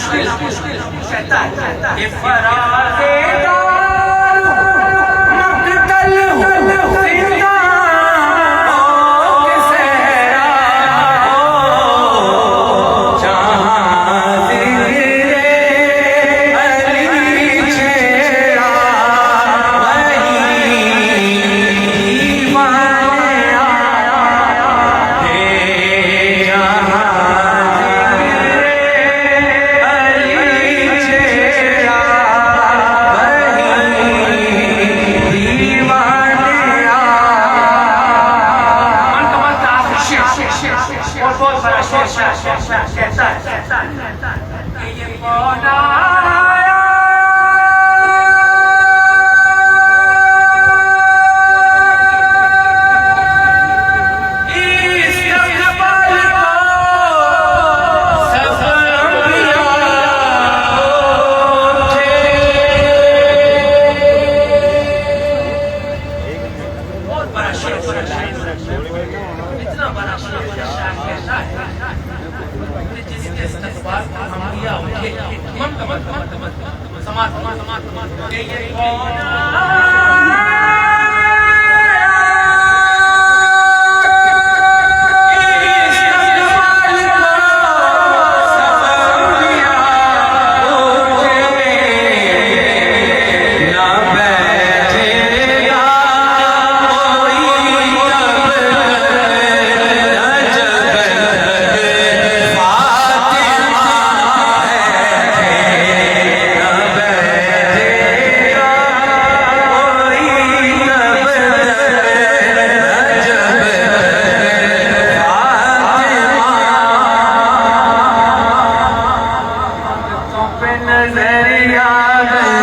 मुश्किल कहता है कि फराज़ेदार मक़तल हो ज़िंदा हो के सहरा हो जहाँ ज़िक्रे अली छेड़ा वहीं दीवाने आया है जहाँ बहुत बड़ा कहता है कि ये कौन आया इस इस्तक़बाल को सब अंबिया बहुत बड़ा शेर इतना बड़ा जिसके इस्तक़बाल अंबिया उठे समाज